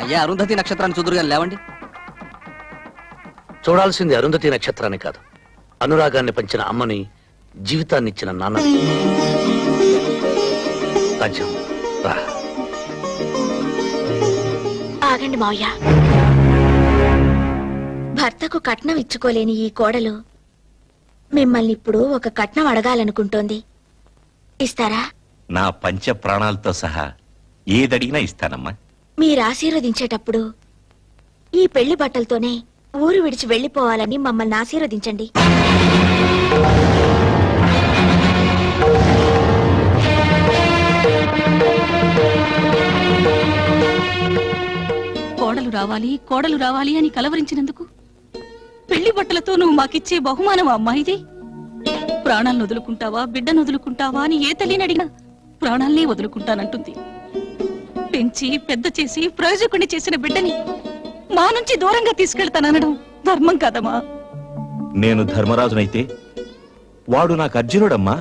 అయ్యా అరుంధతి నక్షత్రాన్ని చూదురుగా లేవండి. చూడాల్సింది అరుంధతి నక్షత్రాన్ని కాదు, అనురాగాన్ని పంచిన అమ్మని, జీవితాన్ని ఇచ్చిన నాన్నని. రాజ్యం రా. ఆగండి మావయ్య. భర్తకు కట్నం ఇచ్చుకోలేని ఈ కోడలు మిమ్మల్ని ఇప్పుడు ఒక కట్నం అడగాలనుకుంటోంది. ఇస్తారా? నా పంచ ప్రాణాలతో సహా ఏదడిగినా ఇస్తానమ్మా. మీరు ఆశీర్వదించేటప్పుడు ఈ పెళ్లి బట్టలతోనే ఊరు విడిచి వెళ్లిపోవాలని మమ్మల్ని ఆశీర్వదించండి. కోడలు రావాలి అని కలవరించినందుకు పెళ్లి బట్టలతో నువ్వు మాకిచ్చే బహుమానం అమ్మాయిది. ప్రాణాలను వదులుకుంటావా, బిడ్డను వదులుకుంటావా అని ఏ తల్లిని అడిగినా ప్రాణాలనే వదులుకుంటానంటుంది. పెంచి పెద్ద చేసి ప్రయోజకుడిని చేసిన బిడ్డని మా నుంచి దూరంగా తీసుకెళ్తాననడం ధర్మం కాదమ్మా. నేను ధర్మరాజునైతే వాడు నాకు అర్జునుడమ్మా.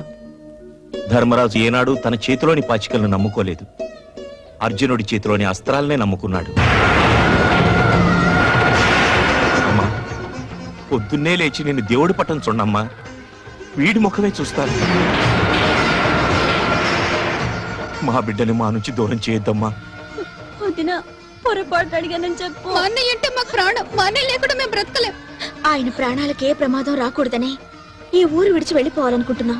ధర్మరాజు ఏనాడు తన చేతిలోని పాచికలను నమ్ముకోలేదు, అర్జునుడి చేతిలోని అస్త్రాలనే నమ్ముకున్నాడు. అమ్మా, పొద్దున్నే లేచి నేను దేవుడి పట్టం చూడమ్మా, వీడి ముఖమే చూస్తాను. మా బిడ్డని మా నుంచి దూరం చేయొద్దమ్మా. పొరపాటు అడిగానని చెప్పు. మా అన్నయ్య అంటే మాకు ప్రాణం. మా అన్నయ్య లేకుండా మేము బ్రతకలేం. ఆయన ప్రాణాలకే ప్రమాదం రాకూడదని ఈ ఊరు విడిచి వెళ్లిపోవాలనుకుంటున్నాం.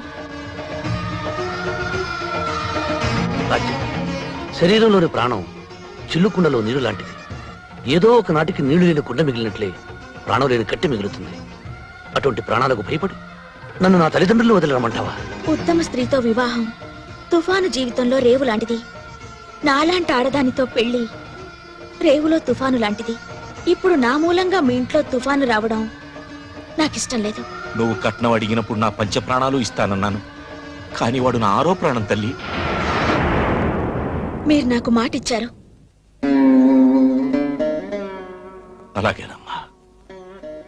శరీరంలోని ప్రాణం చిల్లుకుండలో నీరు లాంటిది. ఏదో ఒక నాటికి నీళ్లు లేని కుండ మిగిలినట్లే ప్రాణం లేని కట్టి మిగులుతుంది. అటువంటి ప్రాణాలకు భయపడి నన్ను నా తల్లిదండ్రులు వదిలరమంటావా? ఉత్తమ స్త్రీతో వివాహం తుఫాను జీవితంలో రేవు లాంటిది. నాలాంటి ఆడదానితో పెళ్లి రేవులో తుఫాను లాంటిది. ఇప్పుడు నా మూలంగా మీ ఇంట్లో తుఫాను రావడం నాకిష్టం లేదు. నువ్వు కట్నం అడిగినప్పుడు నా పంచ ప్రాణాలు ఇస్తానన్నాను, కానీ వాడు నా ఆరో ప్రాణం తల్లి. మీరు నాకు మాట ఇచ్చారు. అలాగేనమ్మా,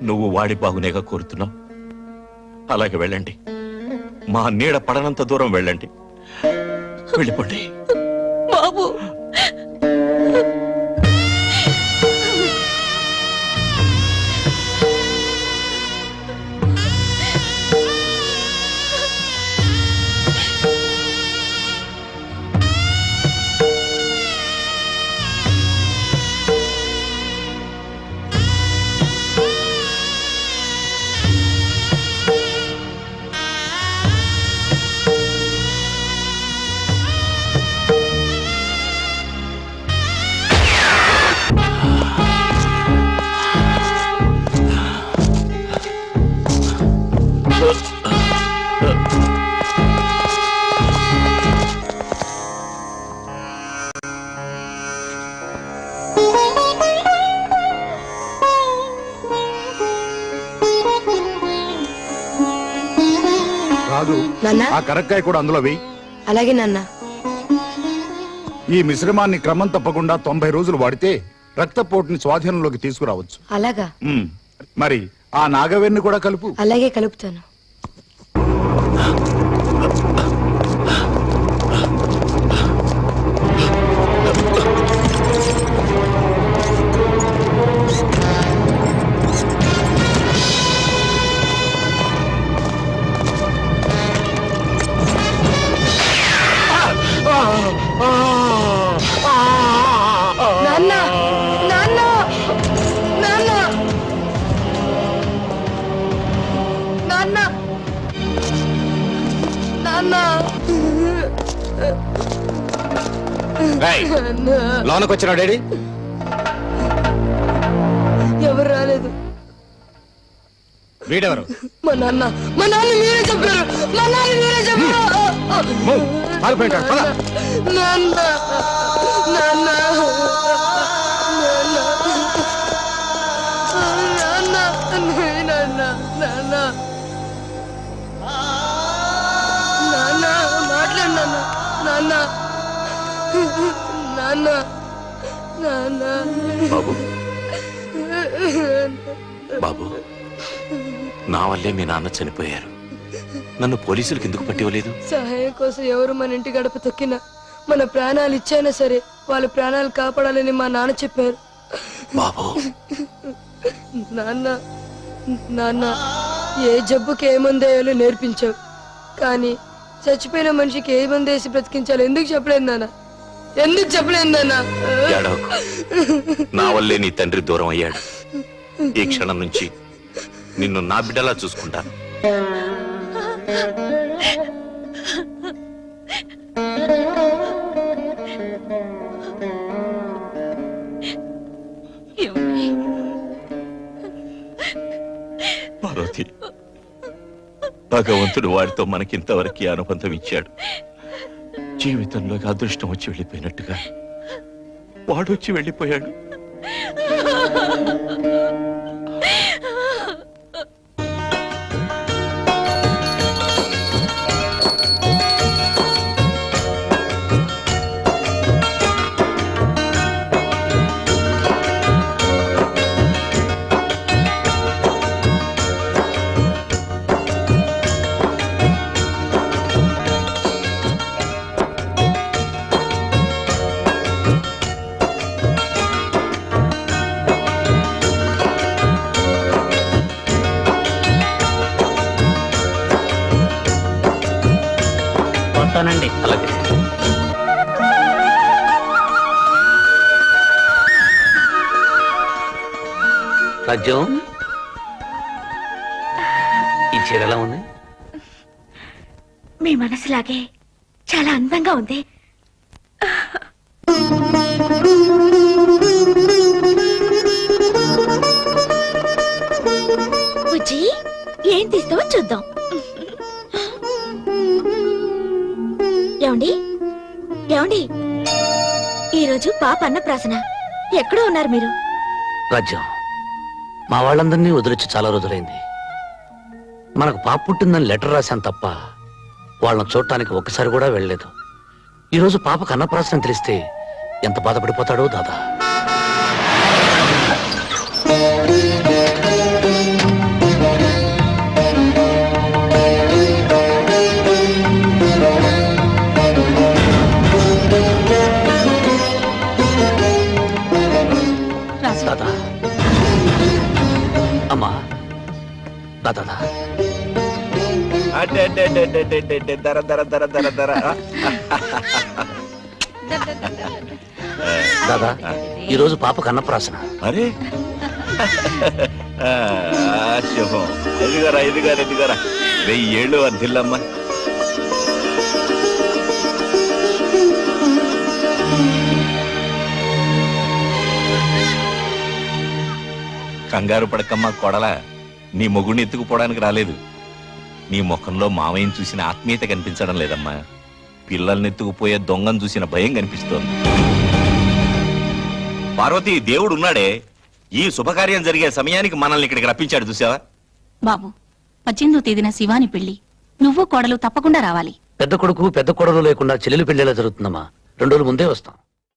నువ్వు వాడి బాగునేగా కోరుతున్నావు. అలాగే వెళ్ళండి, మా నీడ పడనంత దూరం వెళ్ళండి. వెళ్ళిపోండి బాబు. రాజు, ఆ కరక్కాయ కూడా అందులో వెయ్యి. అలాగే నాన్న. ఈ మిశ్రమాన్ని క్రమం తప్పకుండా 90 రోజులు వాడితే రక్తపోటుని స్వాధీనంలోకి తీసుకురావచ్చు. అలాగా? మరి ఆ నాగవేణ్ణి కూడా కలుపు. అలాగే కలుపుతాను. లోనకొచ్చినా డాడీ? ఎవరు రాలేదు. వీడెవరు? మా నాన్న. మా నాన్న మీరే చెప్పారు. మా నాన్న మీరే చెప్పారు. నాన్న, నాన్న, నాన్న, నాన్న, నాన్న, మాట్లాడు నాన్న. నాన్న, నాన్న, నాన్న. బాబు, బాబు, నా వల్లే మీ నాన్న చనిపోయారు. నన్ను పోలీసులకు ఎందుకు పట్టివ్వలేదు? సహాయం కోసం ఎవరు మన ఇంటి గడప తొక్కినా మన ప్రాణాలు ఇచ్చైనా సరే వాళ్ళ ప్రాణాలు కాపాడాలని మా నాన్న చెప్పారు. బాబు నాన్న నాన్న ఏ జబ్బుకి ఏ మందు వేయాలో నేర్పించావు, కానీ చచ్చిపోయిన మనిషికి ఏ మందు వేసి బ్రతికించాలో ఎందుకు చెప్పలేదు నాన్న? ఎందుకు చెప్పలేదు నాన్న? ఏడవకు. నా వల్లే నీ తండ్రి దూరం అయ్యాడు. ఈ క్షణం నుంచి నిన్ను నా బిడ్డలా చూసుకుంటాను. ఏమండి? పార్వతి, భగవంతుడు వాడితో మనకింతవరకు ఈ అనుబంధం ఇచ్చాడు. జీవితంలోకి అదృష్టం వచ్చి వెళ్ళిపోయినట్టుగా వాడు వచ్చి వెళ్ళిపోయాడు. వస్తానండి. అలాగే. రాజ్యం, ఈ చీర ఎలా ఉంది? మీ మనసులాగే చాలా అందంగా ఉంది. బుజ్జి, ఏం తీస్తావో చూద్దాం. ఏమండి ఏమండి, ఈరోజు పాప అన్నప్రాసన. ఎక్కడో ఉన్నారు మీరు? రాజ్యం, మా వాళ్ళందరినీ వదిలించి చాలా రోజులైంది. మనకు పాప పుట్టిందని లెటర్ రాశాను తప్ప వాళ్ళని చూడటానికి ఒక్కసారి కూడా వెళ్ళలేదు. ఈరోజు పాపకు అన్నప్రాసన తెలిస్తే ఎంత బాధపడిపోతాడో దాదా. రాజు, దాదా, అమ్మా, దాదా, దర దర దర దర దర. దాదా, ఈరోజు పాపకు అన్నప్రాసన. అరే శుభం. ఎదుగరా ఎదుగారా ఎదుగారా. 1000 ఏళ్ళు వర్ధిల్లమ్మా. కంగారు పడకమ్మా కొడలా. నీ మొగుడిని ఎత్తుకుపోవడానికి రాలేదు. నీ ముఖంలో మామయ్యని చూసిన ఆత్మీయత కనిపించడం లేదమ్మా. పిల్లల్ని ఎత్తుకుపోయే దొంగను చూసిన భయం కనిపిస్తోంది. పార్వతి, దేవుడు ఉన్నాడే. ఈ శుభకార్యం జరిగే సమయానికి మనల్ని ఇక్కడికి రప్పించాడు, చూసావా? బాబు, 18వ తేదీన శివాని పెళ్లి. నువ్వు కోడలు తప్పకుండా రావాలి. పెద్ద కొడుకు పెద్ద కొడలు లేకుండా చెల్లెలు పెళ్లిలా జరుగుతుందమ్మా. 2 రోజుల ముందే వస్తాం.